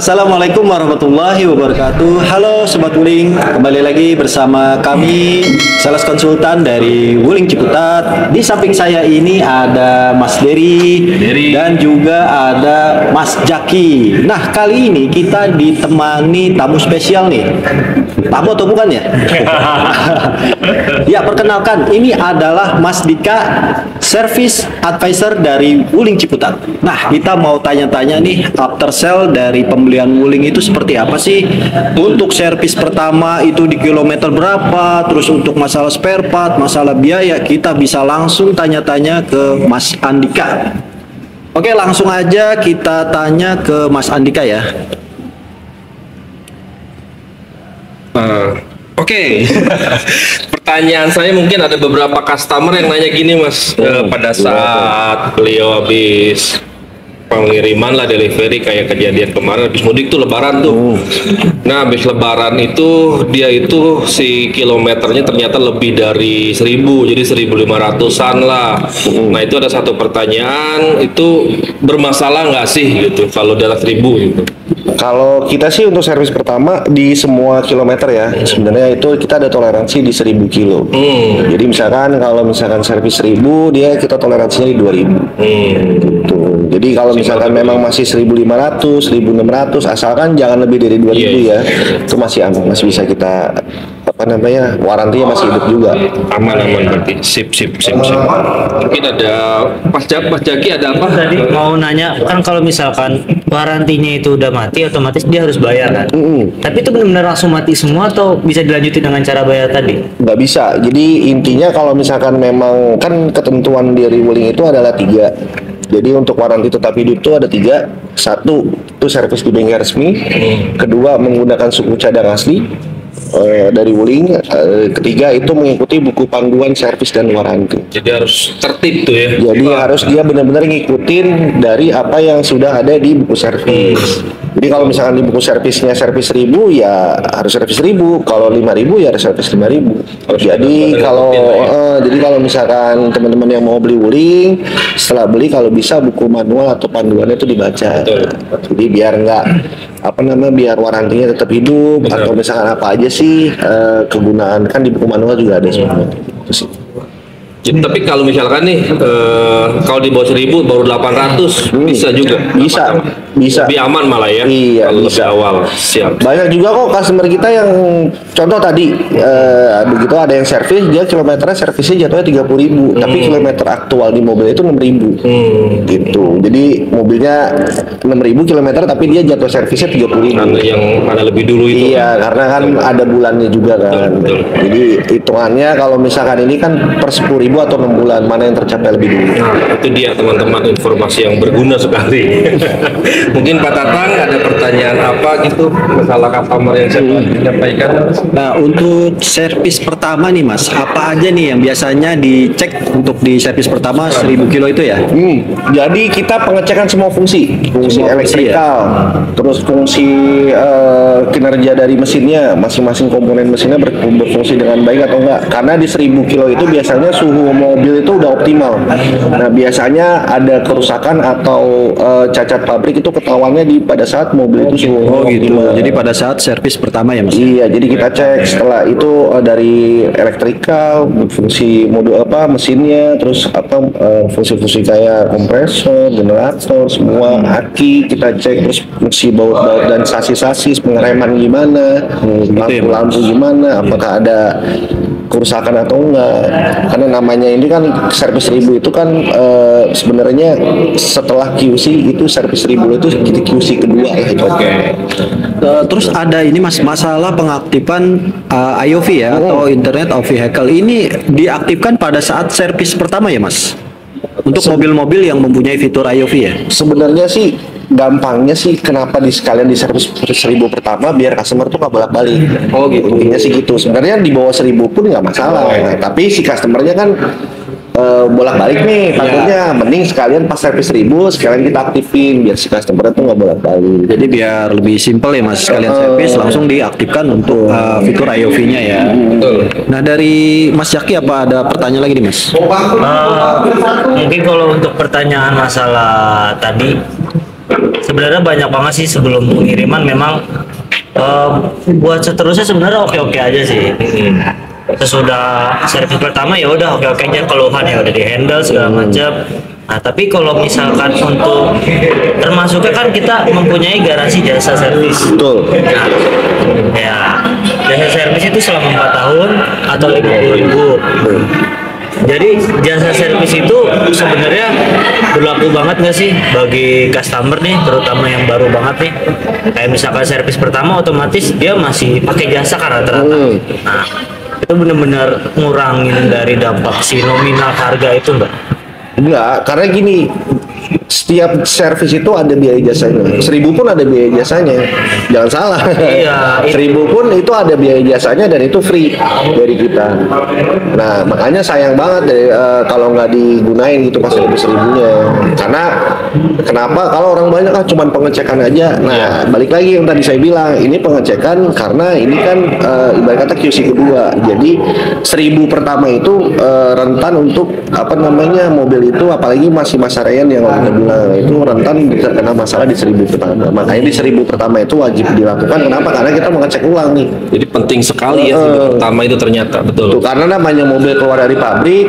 Assalamualaikum warahmatullahi wabarakatuh. Halo Sobat Wuling, kembali lagi bersama kami sales konsultan dari Wuling Ciputat. Di samping saya ini ada Mas Dery. Dan juga ada Mas Jaki. Nah, kali ini kita ditemani tamu spesial nih. Tamu atau bukan ya? Ya, perkenalkan, ini adalah Mas Dika, Service Advisor dari Wuling Ciputat. Nah, kita mau tanya-tanya nih, after sale dari pembelian Wuling itu seperti apa sih? Untuk servis pertama itu di kilometer berapa? Terus untuk masalah spare part, masalah biaya, kita bisa langsung tanya-tanya ke Mas Andika. Oke, langsung aja kita tanya ke Mas Andika ya. Oke. Pertanyaan saya, mungkin ada beberapa customer yang nanya gini Mas, pada saat beliau habis pengiriman lah, delivery, kayak kejadian kemarin habis mudik tuh, lebaran tuh. Nah, habis lebaran itu dia itu si kilometernya ternyata lebih dari 1000, jadi 1500-an lah. Nah, itu ada satu pertanyaan, itu bermasalah nggak sih gitu kalau dalam 1000 gitu? Kalau kita sih untuk servis pertama di semua kilometer ya, sebenarnya itu kita ada toleransi di 1000 kilo. Jadi misalkan kalau misalkan servis 1000, dia kita toleransinya di 2000. Gitu. Jadi kalau misalkan memang masih 1500, 1600, asalkan jangan lebih dari 2000 ya, itu masih aman, masih bisa kita warantinya masih hidup juga. Aman berarti. Sip. Mungkin ada Mas Jaki, ada apa? Tadi mau nanya, kan kalau misalkan warantinya itu udah mati, otomatis dia harus bayar kan? Tapi itu benar-benar langsung mati semua atau bisa dilanjutin dengan cara bayar tadi? Nggak bisa. Jadi intinya kalau misalkan memang kan ketentuan dari Wuling itu adalah 3. Jadi untuk waranti tetap hidup itu ada 3. 1 itu servis di bengkel resmi. Kedua menggunakan suku cadang asli dari Wuling. Ketiga itu mengikuti buku panduan servis dan waranti. Jadi harus tertib tuh ya. Jadi harus dia benar-benar ngikutin dari apa yang sudah ada di buku servis. Jadi kalau misalkan di buku servisnya servis 1000 ya harus servis 1000, kalau 5000 ya harus servis 5000. Jadi kalau misalkan teman-teman yang mau beli Wuling, setelah beli kalau bisa buku manual atau panduannya itu dibaca. Jadi biar biar warantinya tetap hidup. Atau misalkan apa aja sih kegunaan, kan di buku manual juga ada semuanya. Itu sih. Jadi, tapi kalau misalkan nih kalau di bawah 1000 baru 800 bisa juga. Bisa. Lebih aman malah ya. Iya, kalau bisa. lebih awal. Siap. Banyak juga kok customer kita yang contoh tadi begitu ada yang servis, dia kilometernya servisnya jatuhnya 30.000, tapi kilometer aktual di mobil itu 6.000. Gitu. Jadi mobilnya 6.000 kilometer tapi dia jatuh servisnya 30.000. Karena yang mana lebih dulu itu. Iya, karena kan ada bulannya juga kan. Betul. Jadi hitungannya kalau misalkan ini kan per 10.000 atau 6 bulan, mana yang tercapai lebih dulu. Nah, itu dia teman-teman, informasi yang berguna sekali. Mungkin Pak Tatang ada pertanyaan apa gitu masalah customer yang saya menyampaikan. Nah, untuk servis pertama nih Mas, apa aja nih yang biasanya dicek untuk di servis pertama 1000 kilo itu ya? Jadi kita pengecekan semua fungsi elektrikal, terus fungsi kinerja dari mesinnya, masing-masing komponen mesinnya berfungsi dengan baik atau enggak. Karena di 1000 kilo itu biasanya suhu mobil itu udah optimal. Nah, biasanya ada kerusakan atau cacat pabrik itu ketahuannya pada saat mobil itu suhu optimal. Jadi pada saat servis pertama ya Mas? Iya, jadi kita cek setelah itu dari elektrikal, fungsi modul mesinnya, terus fungsi-fungsi kayak kompresor, generator, semua aki kita cek, terus fungsi baut-baut dan sasis-sasis, pengereman gimana, lampu-lampu gimana, apakah ada kerusakan atau enggak. Karena namanya ini kan servis 1000 itu kan sebenarnya setelah QC itu servis 1000 itu QC kedua ya. Oke. Terus ada ini Mas, masalah pengaktifan IOV ya, atau Internet of Vehicle. Ini diaktifkan pada saat servis pertama ya Mas? Untuk mobil-mobil yang mempunyai fitur IOV ya? Sebenarnya sih gampangnya sih kenapa sekalian di servis 1000 pertama biar customer tuh nggak bolak-balik. Oh gitu. Intinya sih gitu. Sebenarnya di bawah 1000 pun nggak masalah. Tapi si customernya kan bolak-balik nih, takutnya mending sekalian pas servis 1000 sekalian kita aktifin biar si customer tuh nggak bolak-balik. Jadi biar lebih simpel ya Mas, sekalian servis langsung diaktifkan untuk fitur IOV-nya ya. Betul. Nah, dari Mas Jaki apa ada pertanyaan lagi nih Mas? Mungkin kalau untuk pertanyaan masalah tadi sebenarnya banyak banget sih sebelum pengiriman memang buat seterusnya sebenarnya oke-oke aja sih. Sesudah servis pertama ya udah oke-oke aja, keluhan ya udah di handle segala macam. Nah tapi kalau misalkan untuk termasuknya kan kita mempunyai garansi jasa servis. Betul. Nah, ya jasa servis itu selama 4 tahun atau 50.000. Jadi jasa servis itu sebenarnya berlaku banget nggak sih bagi customer nih, terutama yang baru banget nih. Kayak misalkan servis pertama otomatis dia masih pakai jasa kan rata-rata. Nah itu benar-benar ngurangin dari dampak si nominal harga itu enggak? Enggak, karena gini, setiap servis itu ada biaya jasanya. 1.000 pun ada biaya jasanya. Jangan salah. Iya. 1.000 pun itu ada biaya jasanya dan itu free dari kita. Nah, makanya sayang banget kalau nggak digunain gitu pas servis 1.000-nya. Karena kenapa? Kalau orang banyak cuman pengecekan aja. Nah, balik lagi yang tadi saya bilang, ini pengecekan karena ini kan ibarat kata QC kedua. Jadi 1.000 pertama itu rentan untuk mobil itu, apalagi masih masa rean yang kita bilang itu rentan terkena masalah di 1.000 pertama. Makanya di 1.000 pertama itu wajib dilakukan. Kenapa? Karena kita mengecek ulang nih. Jadi penting sekali ya pertama itu ternyata betul. Tuh, karena namanya mobil keluar dari pabrik,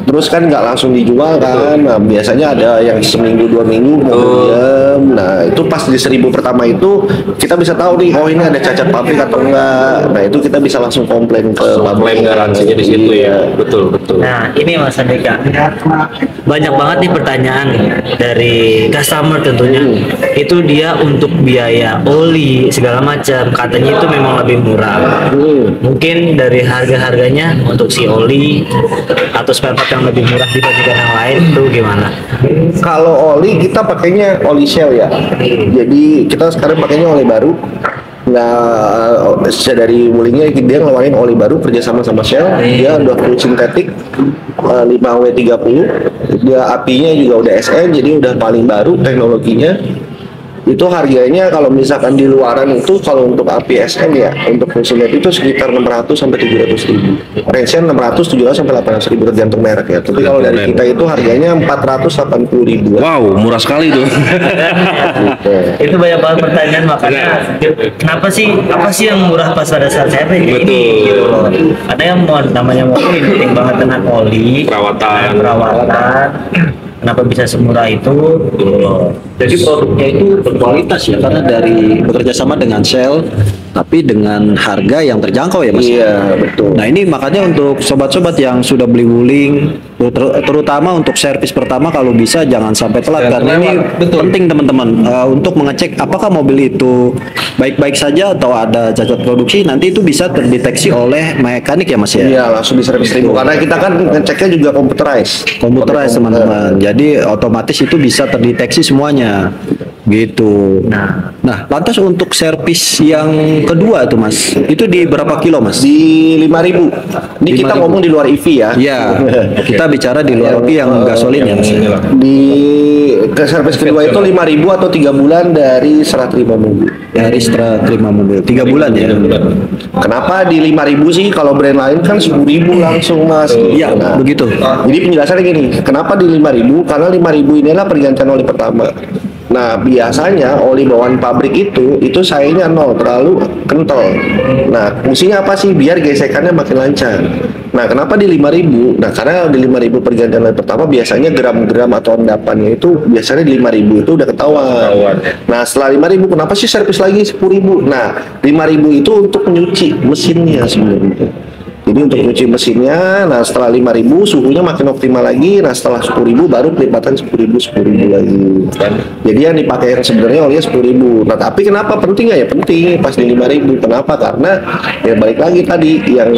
terus kan nggak langsung dijual kan. Nah, biasanya ada yang seminggu 2 minggu mobil diam. Nah itu pas di 1.000 pertama itu kita bisa tahu nih, oh ini ada cacat pabrik atau enggak. Nah itu kita bisa langsung komplain ke pabrik. Garansinya di situ ya. Betul. Nah ini Mas Andika, banyak banget nih pertanyaan dari customer tentunya. Itu dia untuk biaya oli segala macam katanya itu memang lebih murah. Mungkin dari harga-harganya untuk si oli atau spare part yang lebih murah dibandingkan yang lain itu gimana? Kalau oli kita pakainya oli Shell ya. Jadi kita sekarang pakainya oli baru. Nah, dari Wulingnya dia ngeluarin oli baru kerjasama sama Shell. Dia udah full sintetik 5W30. Dia apinya juga udah SN, jadi udah paling baru teknologinya. Itu harganya kalau misalkan di luaran itu kalau untuk api SN ya untuk fungsinya itu sekitar 600 sampai 700.000. Range-nya 600, 700 sampai 800.000 tergantung merek ya. Tapi kalau dari kita itu harganya 480.000. Wow, murah sekali tuh. Itu banyak banget pertanyaan, makanya kenapa sih apa sih yang murah pas pada saat saya ini gitu loh. Ada yang namanya mobil penting banget dengan oli Perawatan. Kenapa bisa semurah itu? Jadi produknya itu berkualitas ya, karena dari bekerja sama dengan Shell, tapi dengan harga yang terjangkau ya Mas. Iya, betul. Nah ini makanya untuk sobat-sobat yang sudah beli Wuling, terutama untuk servis pertama kalau bisa jangan sampai telat, karena ini penting teman-teman untuk mengecek apakah mobil itu baik-baik saja atau ada cacat produksi. Nanti itu bisa terdeteksi oleh mekanik ya Mas ya. Iya, langsung di servis 1.000 karena kita kan ngeceknya juga computerized teman-teman. Jadi otomatis itu bisa terdeteksi semuanya gitu. Nah lantas untuk servis yang kedua tuh Mas, itu di berapa kilo Mas? Di 5.000. Ini kita ngomong di luar EV ya. Iya, kita bicara di luar EV yang gasolin ya Mas. Di ke servis kedua itu 5.000 atau 3 bulan dari serah terima mobil. Dari setelah terima mobil 3 bulan ya. Kenapa di 5.000 sih? Kalau brand lain kan 10.000 langsung Mas. Iya, begitu. Jadi penjelasannya gini, kenapa di 5.000? Karena 5.000 inilah pergantian oli pertama. Nah biasanya oli bawaan pabrik itu sayanya 0, terlalu kental. Nah fungsinya apa sih? Biar gesekannya makin lancar. Nah kenapa di 5.000? Nah karena di 5.000 pergantian oli pertama biasanya gram-gram atau endapannya itu biasanya di 5.000 itu udah ketahuan. Nah setelah 5.000 kenapa sih servis lagi 10.000? Nah 5.000 itu untuk menyuci mesinnya sebenarnya. Jadi untuk cuci mesinnya, nah setelah 5.000 suhunya makin optimal lagi. Nah setelah 10.000 baru pelipatan 10.000 lagi. Jadi yang dipakai yang sebenarnya olinya 10.000. Nah tapi kenapa penting ya? Ya penting pas di 5.000. Kenapa? Karena ya balik lagi tadi yang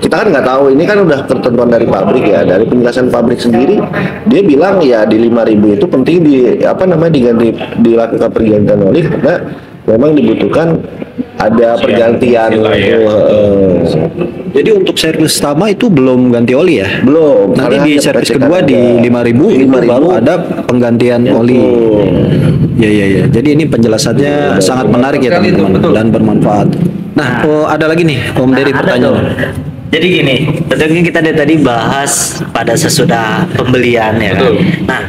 kita kan nggak tahu, ini kan udah ketentuan dari pabrik ya, dari penjelasan pabrik sendiri dia bilang ya di 5.000 itu penting dilakukan pergantian oli karena memang dibutuhkan ada pergantian Jadi untuk servis pertama itu belum ganti oli ya? belum. Nanti Karena di ada servis pengecekan kedua di 5.000 itu baru ada penggantian oli. Ya. Jadi ini penjelasannya sangat menarik ya teman-teman dan bermanfaat. Nah, ada lagi nih Om Dery pertanyaan. Jadi gini, tentunya kita dari tadi bahas pada sesudah pembelian ya kan. Nah,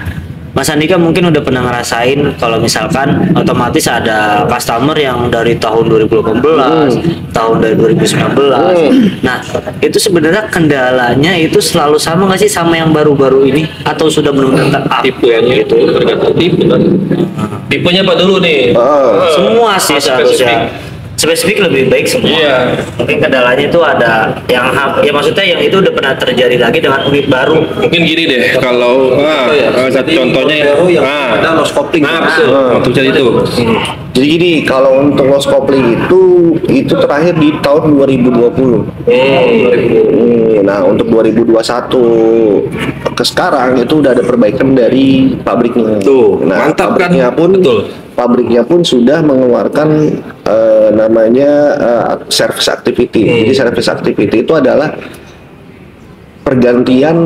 Mas Andika mungkin udah pernah ngerasain kalau misalkan otomatis ada customer yang dari tahun 2018, tahun dari 2019. Nah, itu sebenarnya kendalanya itu selalu sama nggak sih sama yang baru-baru ini atau sudah benar-benar Tipe yang itu tergantung tipe kan. Tipenya apa dulu nih? semua sih seharusnya spesifik lebih baik semua. Iya. Mungkin kendalanya itu ada yang ya maksudnya yang itu udah pernah terjadi lagi dengan unit baru. Mungkin gini deh, kalau satu contohnya yang ada lost coupling. betul. Untuk jadi itu. Jadi gini, kalau untuk loss coupling itu terakhir di tahun 2020. Nah, untuk 2021 ke sekarang itu udah ada perbaikan dari pabriknya. Tuh, Nah, mantap kan? pabriknya pun Betul. pabriknya pun sudah mengeluarkan namanya service activity. Jadi service activity itu adalah pergantian,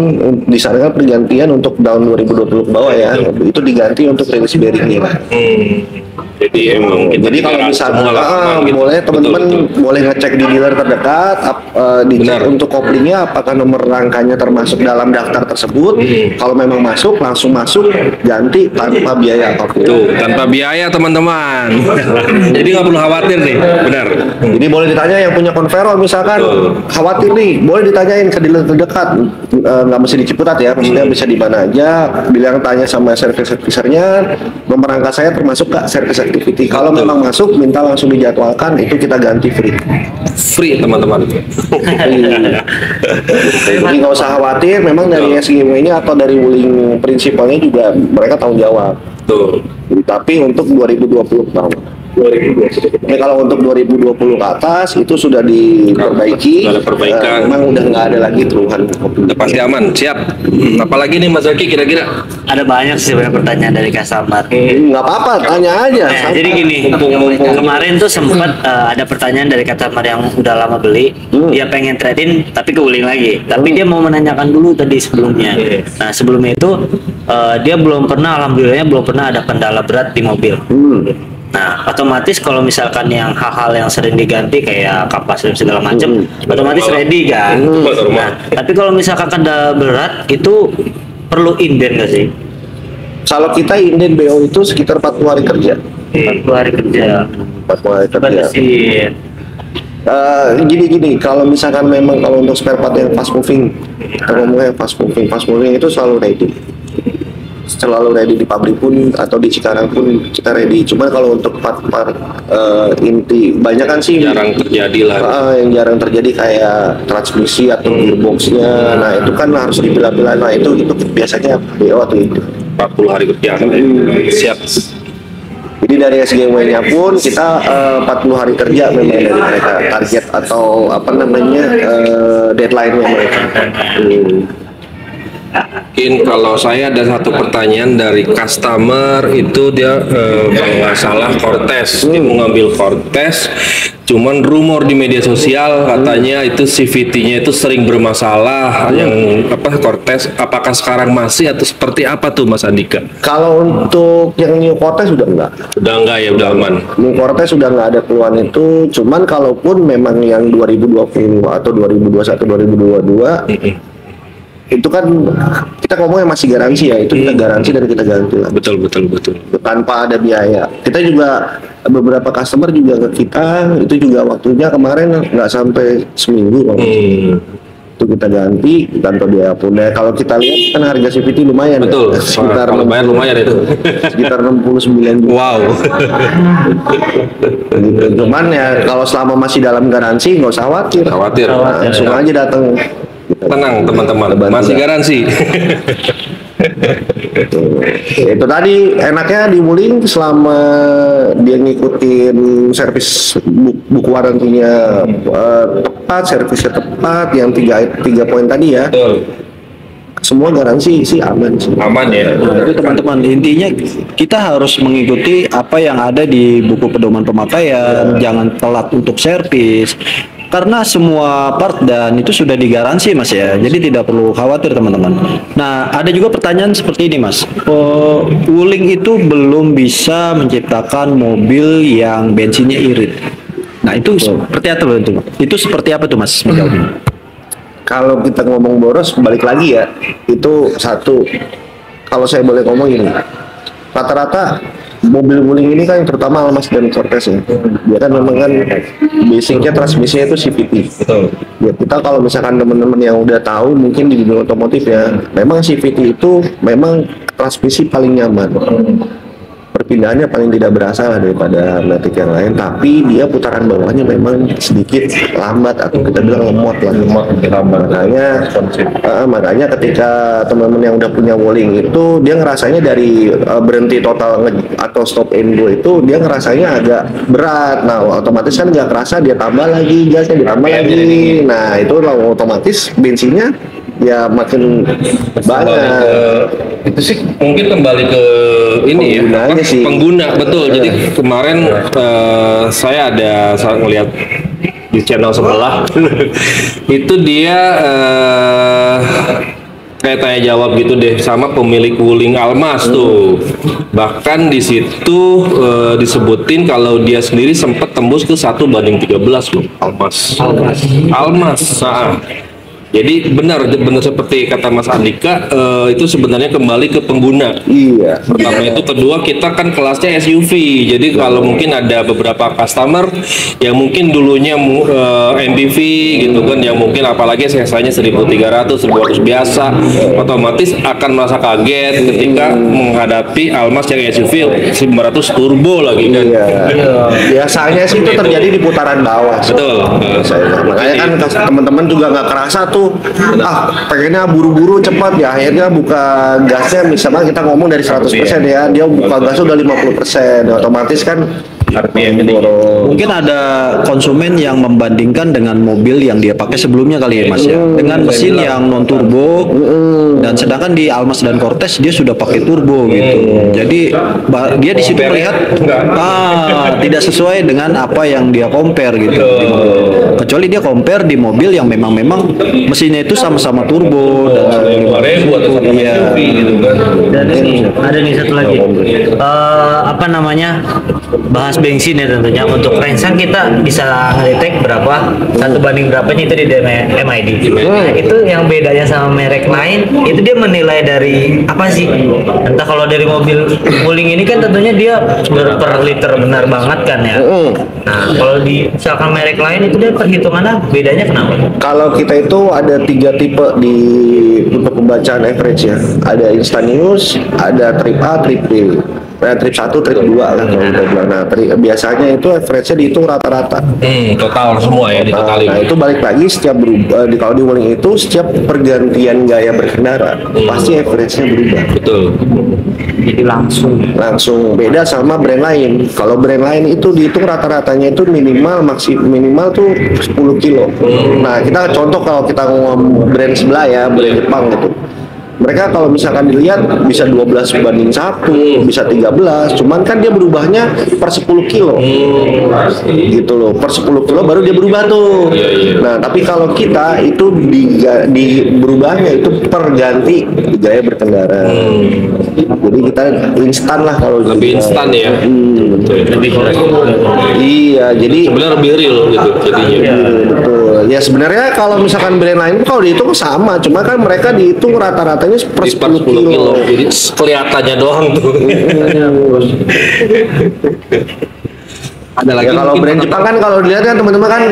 disarankan pergantian untuk tahun 2020 ke bawah ya. Itu diganti untuk release bearingnya. Jadi emang kita Jadi kalau misalnya boleh teman-teman boleh ngecek di dealer terdekat dicek Benar. untuk koplingnya apakah nomor rangkanya termasuk dalam daftar tersebut. Kalau memang masuk langsung masuk ganti tanpa biaya apapun. Tuh, tanpa biaya teman-teman. Jadi nggak perlu khawatir nih, benar. Jadi boleh ditanya yang punya Convero misalkan khawatir nih, boleh ditanyain ke dealer terdekat. Nggak mesti di Ciputat ya, maksudnya bisa di mana aja. Bilang tanya sama service officer-nya, nomor rangka saya termasuk ke service activity. Kalau memang masuk, minta langsung dijadwalkan, itu kita ganti free. Free teman-teman. Jadi nggak usah khawatir, memang dari SGW-nya atau dari Wuling prinsipalnya juga mereka tanggung jawab. Tuh. Jadi, tapi untuk 2020 tahun. 2020. Ini kalau untuk 2020 ke atas itu sudah diperbaiki. Sudah ada perbaikan. Memang udah nggak ada lagi keluhan. Udah pasti aman, siap. Apalagi nih Mas Zaki kira-kira? Ada banyak sih sebenarnya pertanyaan dari customer. Nggak apa-apa, tanya aja. Nah, jadi gini, kemarin tuh sempat ada pertanyaan dari customer yang udah lama beli, dia pengen trade-in tapi ke Wuling lagi. Tapi dia mau menanyakan dulu tadi sebelumnya. Nah, sebelumnya itu dia belum pernah, alhamdulillahnya belum pernah ada kendala berat di mobil. Nah, otomatis kalau misalkan yang hal-hal yang sering diganti kayak kapas dan segala macam, otomatis ready kan. Nah, tapi kalau misalkan kendala berat itu perlu inden nggak sih? Kalau kita inden BO itu sekitar 40 hari kerja. 40 hari kerja. 40 hari kerja. Batasin. Gini, kalau misalkan memang kalau untuk spare part yang fast moving, kita ngomongnya fast moving itu selalu ready di pabrik pun atau di Cikarang pun kita ready. Cuman kalau untuk part-part inti banyak kan sih Jarang terjadi lah. yang jarang terjadi kayak transmisi atau gearboxnya. Nah itu kan harus dipilah-pilah. Nah itu biasanya BO atau itu. 40 hari kerja. Siap. Jadi dari SGW-nya pun kita 40 hari kerja memang dari mereka target atau apa namanya deadline-nya mereka. Mungkin kalau saya ada satu pertanyaan dari customer itu dia kalau nggak salah Cortez, dia mau ngambil Cortez, cuman rumor di media sosial katanya itu CVT-nya itu sering bermasalah. Yang apa Cortez, apakah sekarang masih atau seperti apa tuh Mas Andika? Kalau untuk yang New Cortez sudah enggak. Udah enggak ya, udah aman. New Cortez sudah nggak ada keluhan itu. Cuman kalaupun memang yang 2020 atau 2021 2022 itu kan kita ngomongnya masih garansi ya, itu kita garansi dan kita ganti lah Betul. tanpa ada biaya. Kita juga beberapa customer juga ke kita itu juga waktunya kemarin nggak sampai seminggu itu kita ganti tanpa biaya pun. Nah, kalau kita lihat kan harga CVT lumayan Betul. ya, sekitar Kalau bayar lumayan itu. sekitar 69 juta. Wow. Gitu. Cuman ya kalau selama masih dalam garansi nggak usah khawatir. Nah, langsung aja datang. Tenang teman-teman, masih garansi. Itu tadi enaknya di Wuling selama dia ngikutin servis buku warantinya tepat, servisnya tepat, yang tiga poin tadi ya. Betul. Semua garansi sih aman sih. Aman ya. Jadi teman-teman intinya kita harus mengikuti apa yang ada di buku pedoman pemakaian, jangan telat untuk servis. Karena semua part dan itu sudah digaransi Mas ya, jadi tidak perlu khawatir teman-teman. Nah ada juga pertanyaan seperti ini Mas, Wuling itu belum bisa menciptakan mobil yang bensinnya irit. Nah itu seperti apa tuh? Itu seperti apa tuh Mas menjawabnya? Kalau kita ngomong boros balik lagi ya, itu satu kalau saya boleh ngomong ini, rata-rata mobil wuling ini kan terutama Almas dan Cortez ya, dia kan memang kan basicnya transmisinya itu CVT. Betul. Ya kita kalau misalkan teman-teman yang udah tahu mungkin di dunia otomotif ya, memang CVT itu memang transmisi paling nyaman. Perpindahannya paling tidak berasa lah daripada matic yang lain, tapi dia putaran bawahnya memang sedikit lambat atau kita bilang lemot lah. Makanya ketika teman-teman yang udah punya wuling itu dia ngerasanya dari berhenti total atau stop and go itu dia ngerasanya agak berat. Nah otomatis kan nggak kerasa dia tambah lagi gasnya ditambah lagi. Nah itu otomatis bensinnya ya makin banyak. Itu sih mungkin kembali ke ini ya, Penggunanya sih. pengguna, betul. Jadi kemarin saya ngeliat di channel sebelah itu dia kayak tanya jawab gitu deh sama pemilik wuling Almas tuh. Bahkan di situ disebutin kalau dia sendiri sempat tembus ke 1:13 loh Almas. Nah, jadi benar seperti kata Mas Andika, itu sebenarnya kembali ke pengguna. Iya. Pertama itu, kedua kita kan kelasnya SUV. Jadi kalau mungkin ada beberapa customer yang mungkin dulunya MPV gitu kan, yang mungkin apalagi CSI-nya 1300, 1200 biasa, otomatis akan merasa kaget ketika menghadapi Almas yang SUV 500 turbo lagi kan. Iya. Biasanya sih itu terjadi di putaran bawah. Betul. Makanya kan teman-teman juga nggak kerasa tuh, pengennya buru-buru cepat ya, akhirnya buka gasnya misalnya kita ngomong dari 100% ya, dia buka gasnya udah 50%, otomatis kan Mungkin ada konsumen yang membandingkan dengan mobil yang dia pakai sebelumnya kali ya Mas ya, dengan mesin yang non turbo, dan sedangkan di Almas dan Cortez dia sudah pakai turbo gitu. Jadi dia di situ melihat tidak sesuai dengan apa yang dia compare gitu di mobil. Kecuali dia compare di mobil yang memang mesinnya itu sama-sama turbo dan 5.000 atau sama SUV gitu kan. Dan ini ada nih satu lagi, bahas bensin ya tentunya. Untuk Rensang kita bisa ngedetek berapa, 1 banding berapanya itu di MID. Itu yang bedanya sama merek lain, itu dia menilai dari apa sih? Entah kalau dari mobil wuling ini kan tentunya dia per liter benar banget kan ya. Nah kalau di misalkan merek lain itu dia perhitungannya bedanya kenapa? kalau kita itu ada 3 tipe untuk pembacaan average ya. Ada instantaneous, ada trip A, trip B. Nah, trip 1, trip 2 lah kalau kita bilang. Nah, biasanya itu average-nya dihitung rata-rata. Total semua ya, ditotalin. Nah, itu balik lagi setiap berubah. Kalau di wuling itu setiap pergantian gaya berkendara pasti average-nya berubah. Betul. Jadi Langsung beda sama brand lain. Kalau brand lain itu dihitung rata-ratanya itu minimal tuh 10 kilo. Nah, kita contoh kalau kita ngomong brand sebelah ya, brand Jepang gitu. Mereka kalau misalkan dilihat bisa 12:1, bisa 13, cuman kan dia berubahnya per 10 kilo. Gitu loh, per 10 kilo baru dia berubah tuh. Nah, tapi kalau kita itu di berubahnya itu per ganti gaya berkendara. Jadi kita instan lah kalau Lebih instan ya. lebih Iya, jadi Sebenarnya lebih real gitu jadinya. betul. Ya sebenarnya kalau misalkan brand lain kalau dihitung sama, cuma kan mereka dihitung rata-ratanya per 10 kilo. Jadi kelihatannya doang tuh. Ada lagi Ya kalau mungkin brand Jepang kan kalau dilihat kan teman-teman kan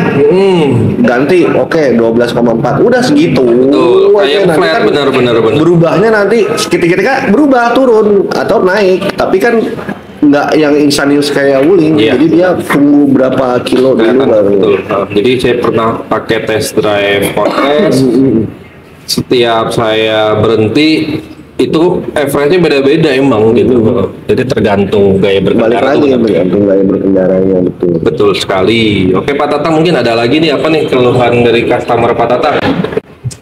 ganti 12,4 udah segitu. Betul, Wah, kayak nanti flat, kan benar. berubahnya nanti ketika berubah turun atau naik, tapi kan nggak yang instantaneous kayak wuling. Iya. Jadi dia tunggu berapa kilo dulu kelihatan, baru. betul. Jadi saya pernah pakai test drive Cortez. Setiap saya berhenti itu average-nya beda-beda emang gitu. Jadi tergantung gaya Balik berkendara. lagi tuh. tergantung gaya berkendaranya betul. Betul sekali. Oke Pak Tatang, mungkin ada lagi nih apa nih keluhan dari customer Pak Tatang?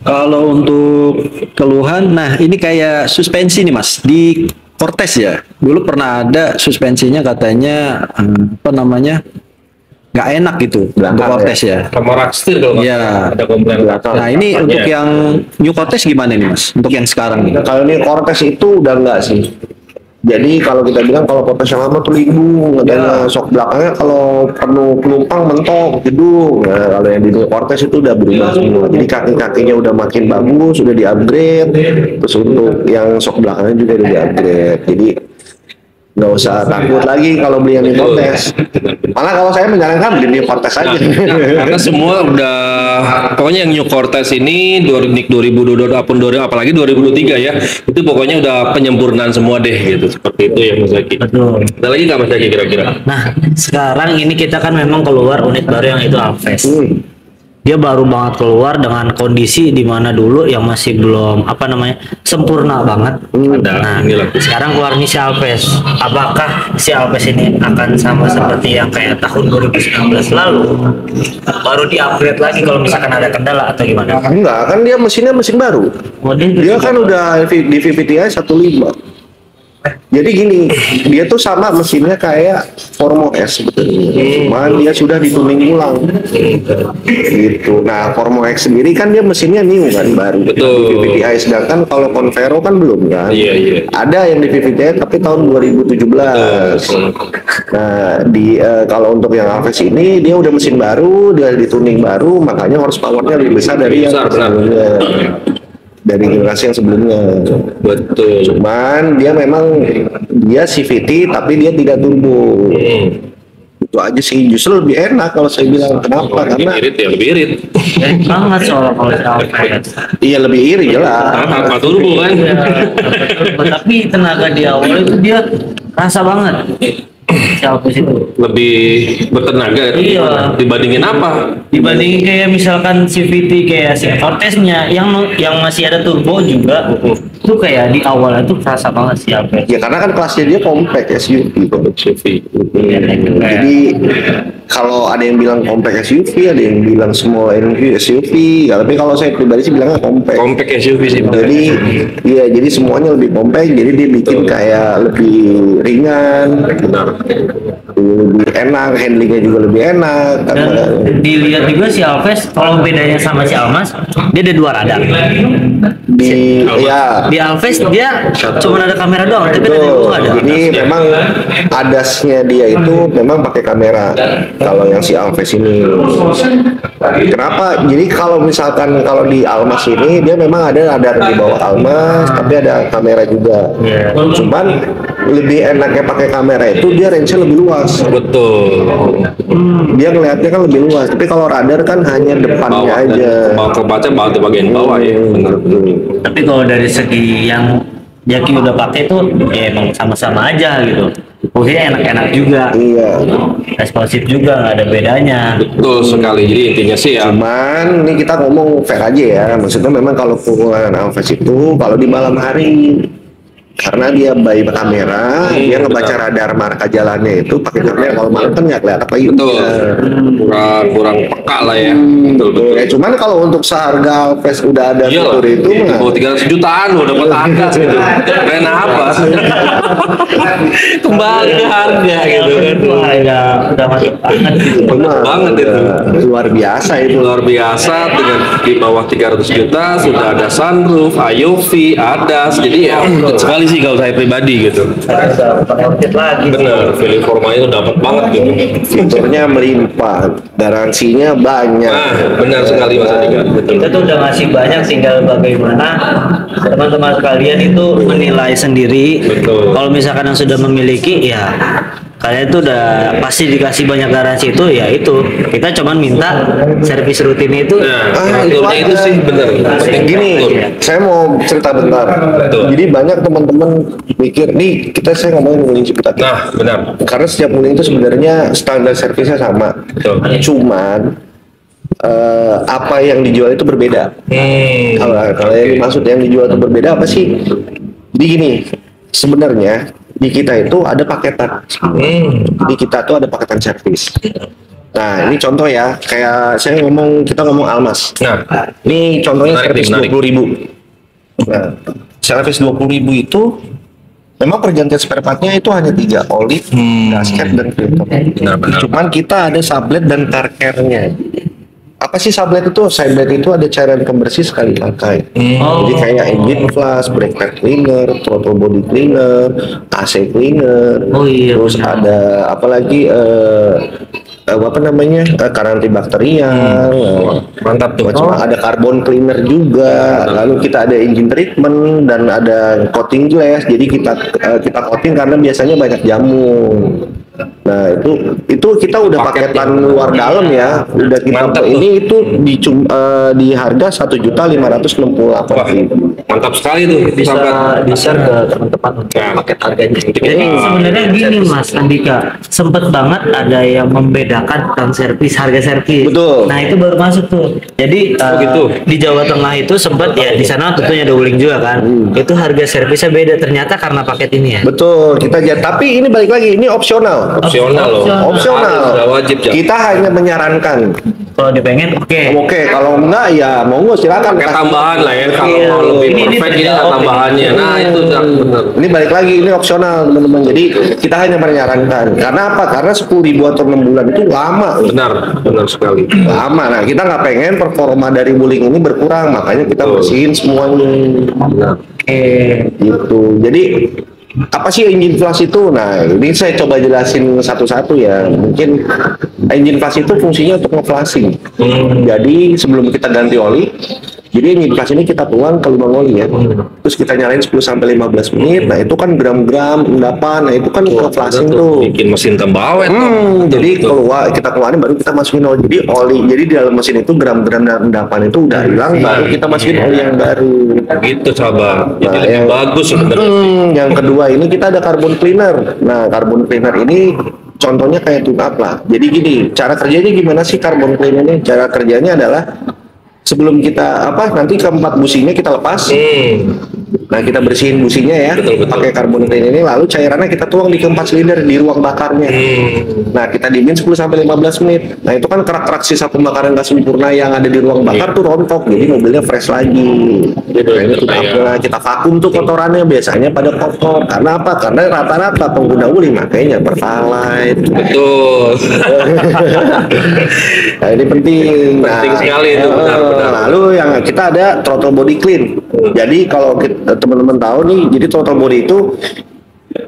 Kalau untuk keluhan, nah ini kayak suspensi nih Mas di Cortez ya. Dulu pernah ada suspensinya katanya nggak enak gitu untuk Cortez ya. Sama Rockstar kalau nggak Iya. salah ada komplain. Nah ini untuk yang New Cortez gimana nih Mas? Untuk yang sekarang nih? Nah, kalau ini Cortez itu udah enggak sih. Jadi kalau kita bilang kalau Cortez yang lama tuh limbung, katanya sok belakangnya kalau penuh penumpang mentok jedung. Nah, kalau yang di Cortez itu udah berubah semua. Jadi kaki-kakinya udah makin bagus, sudah di-upgrade. Terus untuk yang sok belakangnya juga udah di-upgrade. Jadi nggak usah takut lagi kalau beli yang di Cortez. Malah kalau saya menyarankan beli New Cortez aja. Karena semua udah pokoknya yang New Cortez ini 2022 apalagi 2023 ya. Itu pokoknya udah penyempurnaan semua deh gitu. Seperti itu ya Mas Zaki. Betul. Ada lagi nggak Mas Zaki kira-kira? Nah, sekarang ini kita kan memang keluar unit baru yang itu Alves. Dia baru banget keluar dengan kondisi di mana dulu yang masih belum sempurna banget. Nah, sekarang keluar nih si Alves. Apakah si Alves ini akan sama seperti yang kayak tahun 2019 lalu? Baru di-upgrade lagi kalau misalkan ada kendala atau gimana? Enggak, kan dia mesinnya mesin baru. Dia kan udah di VVTi 15. Jadi gini, dia tuh sama mesinnya kayak Formo S sebetulnya. Cuman dia sudah dituning ulang. Gitu. Nah, Formo X sendiri kan dia mesinnya new kan, baru. Betul. Di VVTi, sedangkan kalau Convero kan belum kan. Iya. Ada yang di VVTi tapi tahun 2017. Nah, kalau untuk yang Alves ini dia udah mesin baru, dia dituning baru, makanya horsepower-nya lebih besar dari yang sebelumnya. Dari generasi yang sebelumnya. Betul. Cuman dia memang dia CVT tapi dia tidak turbo. Itu aja sih, justru lebih enak kalau saya bilang. Kenapa? Karena irit ya lebih irit. Banget soal kalau si Alves. iya lebih iri jelas. Apa turbo kan? Tapi tenaga di awal itu dia rasa banget. Si Alves itu Lebih bertenaga Iya. dibandingin apa? dibandingin kayak misalkan CVT kayak si Cortez-nya yang masih ada turbo juga itu kayak di awalnya tuh kerasa banget si Alves. Ya karena kan kelasnya dia compact SUV. Jadi kalau ada yang bilang compact SUV, ada yang bilang small SUV. Ya, tapi kalau saya pribadi sih bilangnya compact. Compact SUV sih. Jadi iya, jadi semuanya lebih compact, jadi dia bikin kayak lebih ringan, Benar. lebih enak, handlingnya juga lebih enak. Dan dilihat juga si Alves kalau bedanya sama si Almas dia ada 2 radar. Di Alves dia cuma ada kamera doang, tapi ada Betul. ada. Jadi memang adasnya dia itu memang pakai kamera. Kalau yang si Alves ini, kenapa? Jadi kalau misalkan kalau di Almas ini dia memang ada radar di bawah Almas, tapi ada kamera juga. Cuman lebih enaknya pakai kamera itu dia range-nya lebih luas. Betul. Dia ngelihatnya kan lebih luas. Tapi kalau radar kan hanya depannya aja. Bawa kebaca di bagian bawah ya. Benar. Tapi kalau dari segi yang Jaki udah pakai tuh ya emang sama-sama aja gitu. Maksudnya enak-enak juga. Iya. Responsif juga, nggak ada bedanya. Betul sekali. Jadi intinya sih ya. Cuman ini kita ngomong fair aja ya. Maksudnya memang kalau penggunaan Alves itu kalau di malam hari, karena dia by kamera, dia ngebaca radar marka jalannya itu pakai kamera. Kalau malam kan nggak kelihatan lagi. Betul. Kurang peka lah ya. Betul. Ya, cuman kalau untuk seharga Alves udah ada Iya lah, fitur itu di mah bawah 300 jutaan loh dapat angka gitu. Keren apa? Kembali ke harga gitu kan. Wah, ya udah masuk banget gitu. mah banget itu. luar biasa itu. Luar biasa dengan di bawah 300 juta sudah ada sunroof, IOV, ADAS. Jadi ya unik sekali sih kalau saya pribadi gitu. Udah pakai lagi. Bener, feeling formanya itu dapat banget gitu. Fiturnya melimpah, garansinya banyak. Nah, benar sekali Mas Andika. Betul. Kita tuh udah ngasih banyak, tinggal bagaimana teman-teman sekalian itu menilai sendiri. Betul. Kalau misalkan yang sudah memiliki, ya kalian tuh udah pasti dikasih banyak garansi itu. Ya itu kita cuman minta servis rutin itu. Nah, itu fiturnya itu ada. sih bener. Gini, saya mau cerita bentar. Betul. Jadi banyak teman-teman mikir, nih saya ngomongin Wuling Ciputat. Nah, benar. Karena setiap Wuling itu sebenarnya standar servisnya sama. Betul. Cuman apa yang dijual itu berbeda. Kalau yang dimaksud yang dijual itu berbeda apa sih? Jadi gini, sebenarnya di kita itu ada paketan. Di kita tuh ada paketan servis. Nah, ini contoh ya, kayak kita ngomong Almas. Nah, Ini contohnya Menarik nih, servis menarik. 20.000. Nah, servis 20.000 itu memang pergantian spare partnya itu hanya 3, oli, gasket, dan filter. Benar-benar. Cuman kita ada sublet dan car care-nya. apa sih Sublet itu? Sublet itu ada cairan pembersih sekali pakai. Jadi kayak engine flush, brake pad cleaner, throttle body cleaner, AC cleaner. Oh iya, Terus benar. ada apa lagi? Apa namanya? Karan antibakterial. Mantap tuh. Ada carbon cleaner juga. Lalu kita ada engine treatment dan ada coating glass. Jadi kita coating karena biasanya banyak jamur. Nah itu kita udah Paket paketan yang- luar dalam ya. Udah kita Mantap tuh. ini itu di harga 1.568.000. Mantap sekali tuh. Bisa sahabat. di-share ke teman-teman untuk Nah. paket harganya. Jadi sebenarnya gini Mas Andika, sempet banget ada yang membedakan tentang servis, harga servis. Betul. Nah itu baru masuk tuh. Jadi gitu. di Jawa Tengah itu sempat ya di sana tentunya ada Wuling juga kan. Itu harga servisnya beda ternyata karena paket ini ya. Betul, tapi ini balik lagi, ini opsional. Opsional loh. Opsional. Harus, nggak wajib ya. Kita hanya menyarankan. Kalau dipengen oke. Oke, kalau enggak ya monggo silakan. Pakai tambahan lah ya. Kalau Iya. mau lebih Ini perfect ini ada terjawab tambahannya. ini. Nah itu dah benar. Ini balik lagi, ini opsional teman-teman. Jadi kita hanya menyarankan. Karena apa? Karena 10.000 atau 6 bulan itu lama. Benar sekali. Lama. Nah, kita nggak pengen performa dari Wuling ini berkurang, makanya kita Betul. bersihin semuanya. Benar. Gitu. Jadi apa sih engine flush itu? Nah, ini saya coba jelasin satu-satu ya. Mungkin engine flush itu fungsinya untuk nge-flushing. Jadi sebelum kita ganti oli, jadi engine flush ini kita tuang ke lubang oli ya. Terus kita nyalain 10 sampai 15 menit. Nah, itu kan gram-gram endapan. Nah, itu kan ke-flushing tuh. Bikin mesin tambah awet. Jadi kita keluarin baru kita masukin oli. Jadi di dalam mesin itu gram-gram dan endapan itu udah hilang, baru kita masukin oli yang baru. Gitu sahabat. Jadi Nah, lebih yang- bagus sebenarnya. Yang kedua ini kita ada carbon cleaner. Nah, carbon cleaner ini contohnya kayak tune up lah. Jadi gini, cara kerjanya gimana sih carbon cleaner ini? Cara kerjanya adalah sebelum kita nanti keempat businya kita lepas. Nah, kita bersihin businya ya, Betul. pakai carbon cleaner ini, lalu cairannya kita tuang di keempat silinder di ruang bakarnya. Nah, kita diemin 10 sampai 15 menit. Nah, itu kan kerak-kerak sisa pembakaran gas sempurna yang ada di ruang bakar tuh rontok, jadi mobilnya fresh lagi. Nah, ini kita vakum tuh kotorannya, biasanya pada kotor. Karena apa? Karena rata-rata pengguna Wuling makanya Pertalite. Betul. Nah, ini penting. Penting sekali itu, benar-benar. Lalu yang kita ada throttle body clean. Jadi kalau teman-teman tahu nih, jadi throttle body itu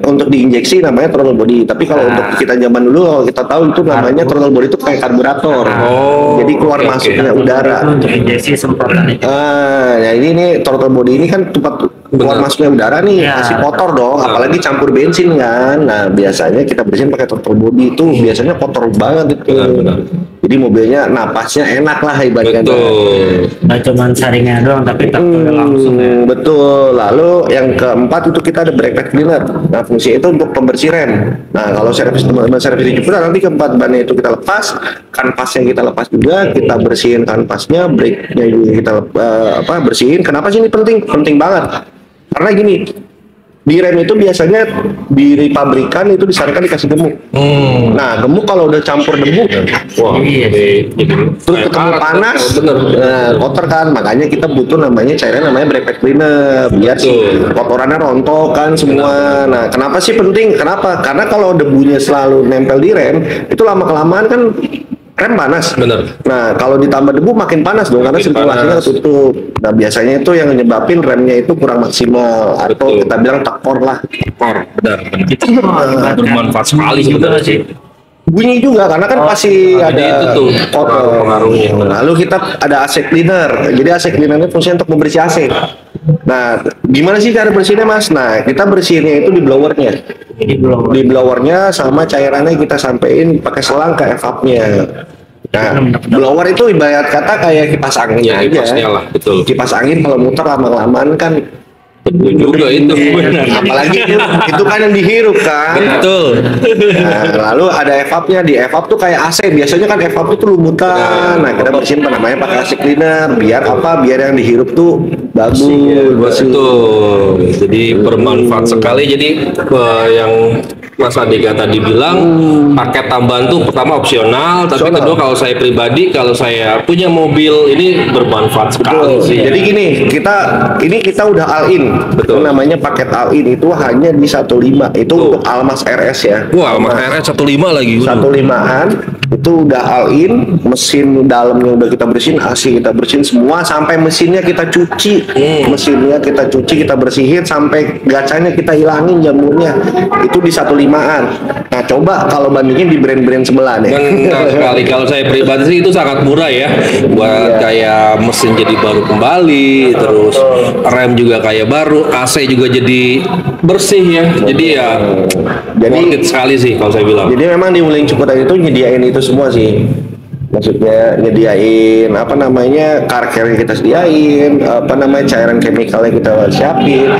untuk diinjeksi namanya throttle body. Tapi kalau untuk kita zaman dulu, kalau kita tahu itu namanya throttle body itu kayak karburator. Oh, Jadi keluar oke, masuknya oke. udara. Itu untuk injeksi semprotan itu. Ya ini nih throttle body ini kan tempat keluar Benar. masuknya udara nih, Ya. masih kotor dong, apalagi campur bensin kan. Nah, biasanya kita bersihin pakai throttle body itu biasanya kotor banget itu. Benar. Jadi mobilnya napasnya enak lah ibaratnya. Betul. Nggak cuma saringan doang tapi udah langsung ya. Betul. Lalu yang keempat itu kita ada brake pad cleaner. Nah, fungsi itu untuk pembersih rem. Nah, kalau servis teman-teman servis di Jepura nanti keempat bannya itu kita lepas, kanvasnya kita lepas juga, kita bersihin kanvasnya, brake-nya juga kita bersihin. Kenapa sih ini penting? Penting banget. Karena gini, di rem itu biasanya di pabrikan itu disarankan dikasih gemuk. Nah, gemuk kalau udah campur debu, Wah, Iya. jadi terus ketemu panas, Bener. kotor kan. Makanya kita butuh namanya cairan namanya brake pad cleaner biar si Betul. kotorannya rontok kan semua. Nah, kenapa sih penting? Kenapa? Karena kalau debunya selalu nempel di rem, itu lama kelamaan kan rem panas. Bener. Nah, kalau ditambah debu makin panas dong karena Makin sirkulasinya panas. ketutup. Nah, biasanya itu yang nyebabin remnya itu kurang maksimal atau Betul. kita bilang tekor lah. Benar. Itu Bermanfaat sekali sebenarnya sih. Bunyi juga karena kan pasti jadi ada itu tuh kotor. pengaruhnya. Lalu kita ada AC cleaner. Jadi AC cleaner ini fungsinya untuk membersih AC. Nah, gimana sih cara bersihnya Mas? Nah, kita bersihinnya itu di blowernya. Di blowernya sama cairannya kita sampein pakai selang ke evapnya. Nah, blower itu ibarat kata kayak kipas angin Ya, aja. kipasnya lah, betul. Kipas angin kalau muter lama-kelamaan kan Betul juga itu. Benar. apalagi itu kan yang dihirup kan. Betul. Nah, lalu ada evapnya. Di evap tuh kayak AC. Biasanya kan evap itu lumutan. Nah, kita bersihin namanya pakai AC cleaner. Biar apa? Biar yang dihirup tuh bagus. bersih. Betul. Jadi bermanfaat sekali. Jadi yang Mas Andika tadi bilang paket tambahan tuh pertama opsional, tapi Opsional. kedua kalau saya pribadi kalau saya punya mobil ini bermanfaat sekali Betul. sih. Jadi gini, kita udah all in. Betul. Itu namanya paket all in itu hanya di 15. Itu untuk Almas RS ya. Wah, Mas RS 15 lagi. 15-an Itu udah all in, mesin dalamnya udah kita bersihin, AC kita bersihin semua, sampai mesinnya kita cuci, mesinnya kita cuci, kita bersihin, sampai gacanya kita hilangin jamurnya, itu di 1.5-an. Nah coba kalau bandingin di brand-brand sebelah deh. Benar sekali. Kalau saya pribadi sih itu sangat murah ya, buat kayak mesin jadi baru kembali, terus rem juga kayak baru, AC juga jadi bersih ya. Jadi ya worth it sekali sih kalau saya bilang. Jadi memang di Wuling Ciputat itu nyediain itu semua sih. Maksudnya nyediain apa namanya car care kita sediain, apa namanya cairan chemicalnya kita siapin.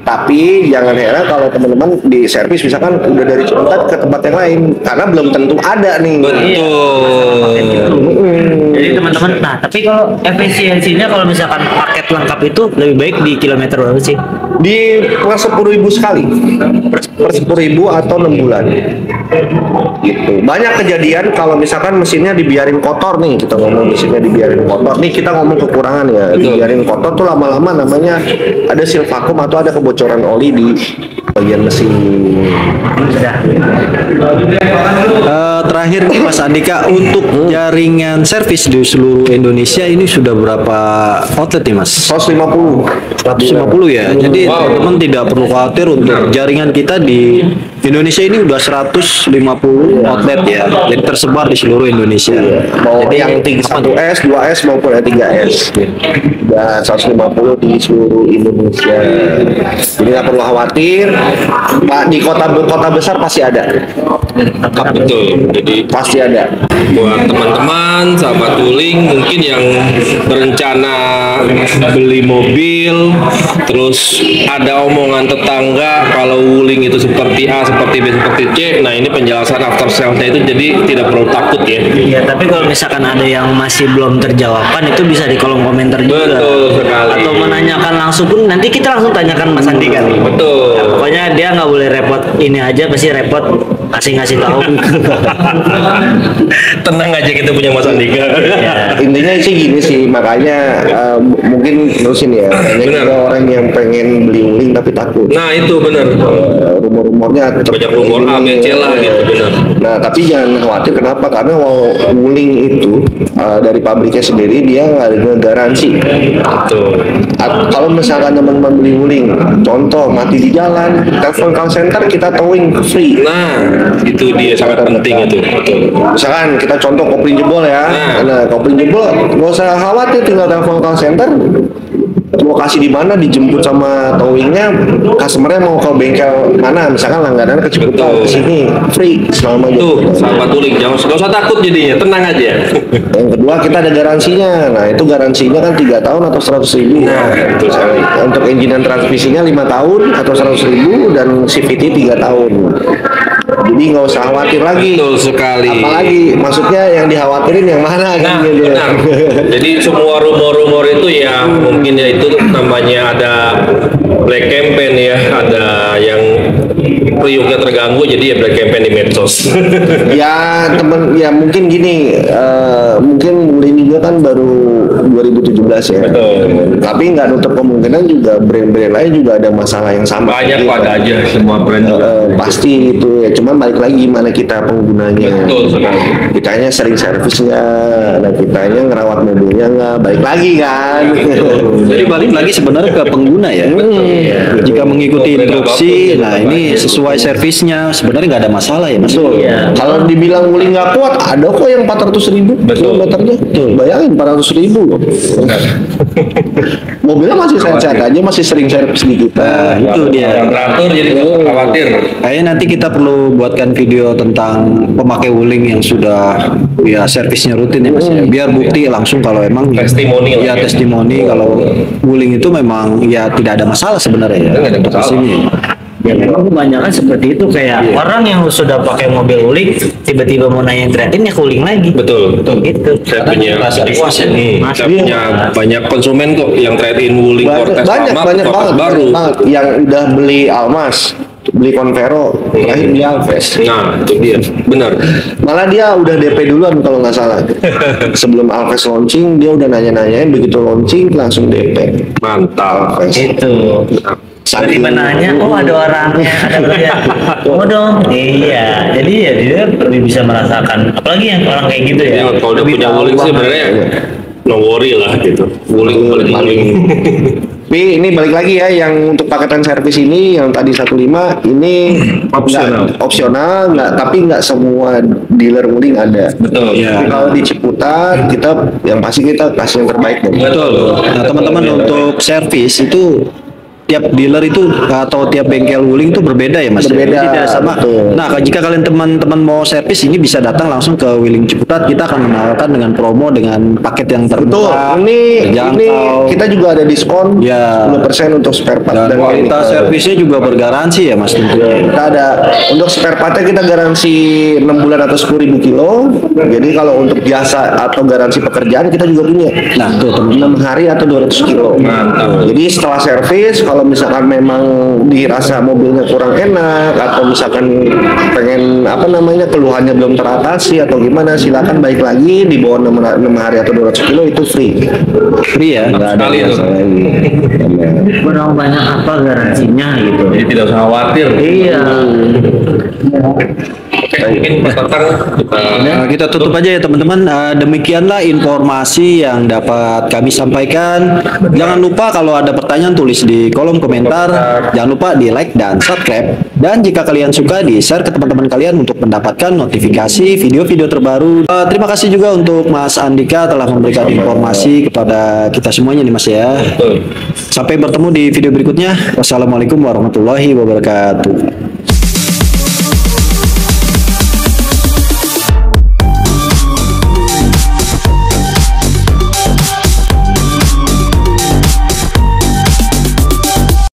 Tapi jangan heran kalau teman-teman di servis misalkan udah dari Ciputat ke tempat yang lain karena belum tentu ada nih. Betul. Jadi teman-teman, nah tapi kalau efisiensinya kalau misalkan paket lengkap itu lebih baik di kilometer berapa sih? Di per 10.000 sekali, per 10.000 atau 6 bulan. Gitu. Banyak kejadian kalau misalkan mesinnya dibiarin kotor nih, kita ngomong mesinnya dibiarin kotor. Nih kita ngomong kekurangan ya, dibiarin kotor tuh lama-lama namanya ada seal vakum atau ada kebocoran oli di bagian mesin. Terakhir nih Mas Andika, untuk jaringan servis di seluruh Indonesia ini sudah berapa outlet nih Mas? 150. 150 ya. Jadi teman-teman tidak perlu khawatir untuk jaringan kita di Indonesia ini udah 150 outlet ya. Jadi tersebar di seluruh Indonesia. Mau Jadi yang 1S, 2S maupun yang 3S. Dan 150 di seluruh Indonesia. Jadi nggak perlu khawatir. Pak, di kota besar pasti ada. Betul. Jadi Pasti ada. buat teman-teman sahabat Wuling mungkin yang berencana beli mobil, terus ada omongan tetangga kalau Wuling itu seperti A, seperti B, seperti C. Nah ini penjelasan after sales-nya itu jadi tidak perlu takut ya. Iya, tapi kalau misalkan ada yang masih belum terjawabkan itu bisa di kolom komentar juga. Betul sekali. Atau menanyakan langsung pun nanti kita langsung tanyakan Mas Andika nih. Betul. Ya, pokoknya dia nggak boleh repot, ini aja pasti repot ngasih tahu. Tenang aja kita punya Mas Andika. Intinya sih gini sih, makanya mungkin terusin ya. Banyak Benar. juga orang yang pengen beli Wuling tapi takut. Nah itu benar. Rumor-rumornya tetap Banyak rumor A, B, C lah gitu, benar. Nah tapi jangan khawatir, kenapa? Karena Wuling itu dari pabriknya sendiri dia nggak ada garansi. Betul. Kalau misalkan teman-teman beli Wuling, contoh mati di jalan, telepon call center kita towing free. Nah itu dia sangat penting itu. Betul. Misalkan kita contoh kopling jebol ya, nah kopling jebol nggak usah khawatir, tinggal telepon call center, lokasi di mana dijemput sama towingnya, customernya mau ke bengkel mana, misalkan langganan ke Ciputat Betul. ke sini free selama Tuh gitu. sahabat Wuling jangan nggak usah takut jadinya, tenang aja. Yang kedua kita ada garansinya, nah itu garansinya kan 3 tahun atau 100.000. Nah, betul sekali. Untuk engine dan transmisinya 5 tahun atau 100.000 dan CVT 3 tahun. Jadi nggak usah khawatir lagi. Betul sekali. Apalagi maksudnya yang dikhawatirin yang mana kan Nah, gitu. benar. Jadi semua rumor-rumor itu ya mungkin ya itu namanya ada black campaign ya, ada yang priuknya terganggu jadi ya black campaign di medsos. Ya temen ya mungkin gini, mungkin ini juga kan baru 2017 ya. Betul. Tapi nggak nutup kemungkinan juga brand-brand lain juga ada masalah yang sama. Banyak Gitu. pada aja semua brand juga. Pasti itu ya, cuman balik lagi gimana kita penggunanya. Betul sekali. Kitanya sering servis nggak, nah kitanya ngerawat mobilnya nggak, balik lagi kan. Jadi balik lagi sebenarnya ke pengguna ya. Jika mengikuti instruksi, nah ini sesuai servisnya sebenarnya nggak ada masalah ya Mas. Kalau dibilang Wuling nggak kuat, ada kok yang 400.000 kilometernya. Bayangin 400.000 loh. Mobilnya masih sehat-sehat aja, masih sering servis di kita. Nah, itu dia. Yang teratur jadi nggak usah khawatir. Kayaknya nanti kita perlu buatkan video tentang pemakai Wuling yang sudah ya servisnya rutin ya Mas ya. Biar bukti langsung kalau emang Testimoni lah ya ya. testimoni kalau Wuling itu memang ya tidak ada masalah sebenarnya ya. Nggak ada Untuk masalah. sini. Ya memang kebanyakan seperti itu, kayak orang yang sudah pakai mobil Wuling tiba-tiba mau nanya trade-in ya ke Wuling lagi. Betul. Gitu. Saya punya Rasa puas ya. saya punya banyak konsumen kok yang trade in Wuling Cortez banyak lama banyak ke Cortez banget, baru. banget yang udah beli Almas, beli Convero, terakhir beli Alves. Nah itu dia benar. Malah dia udah DP duluan kalau nggak salah. Sebelum Alves launching dia udah nanya-nanyain, begitu launching langsung DP. Mantap. Alves. Itu. tiba-tiba nanya, oh ada orangnya, ada orangnya, oh dong, iya, jadi ya dia lebih bisa merasakan, apalagi yang orang kayak gitu ya. Jadi kalau udah lebih punya tahu wuling sih banget. sebenarnya no worry lah gitu. Wuling paling Tapi ini balik lagi ya, yang untuk paketan servis ini yang tadi 15 ini opsional, tapi nggak semua dealer wuling ada. betul. Iya. Tapi kalau di Ciputat kita yang pasti kita kasih yang terbaik dong. Betul. Nah, teman-teman untuk servis itu tiap dealer itu atau tiap bengkel wuling itu berbeda ya Mas. Berbeda, Jadi tidak sama. betul. Nah, jika kalian teman-teman mau servis ini bisa datang langsung ke Wuling Ciputat. Kita akan menawarkan dengan promo dengan paket yang Betul. termurah, Ini terjangkau. kita juga ada diskon Ya. 10% untuk spare part Dan kualitas servisnya juga bergaransi ya Mas tentunya. Kita ada untuk spare partnya kita garansi 6 bulan atau 10.000 kilo. Jadi kalau untuk jasa atau garansi pekerjaan kita juga punya. Nah, tuh teman. 6 hari atau 200 kilo. Mantap. Jadi setelah servis, kalau misalkan memang dirasa mobilnya kurang enak atau misalkan pengen keluhannya belum teratasi atau gimana, silakan balik lagi di bawah 6 hari atau 200 kilo itu free. Free ya. Nggak ada Sekali biasa tuh. lagi. Berapa banyak apa garansinya gitu. Jadi tidak usah khawatir. Iya. Oke, mungkin Mas Tatang Nah, kita tutup aja ya teman-teman. Demikianlah informasi yang dapat kami sampaikan. Jangan lupa kalau ada pertanyaan tulis di kolom komentar. Jangan lupa di like dan subscribe. Dan jika kalian suka di share ke teman-teman kalian untuk mendapatkan notifikasi video-video terbaru. Terima kasih juga untuk Mas Andika telah memberikan informasi kepada kita semuanya nih Mas ya. betul. Sampai bertemu di video berikutnya. Wassalamualaikum warahmatullahi wabarakatuh.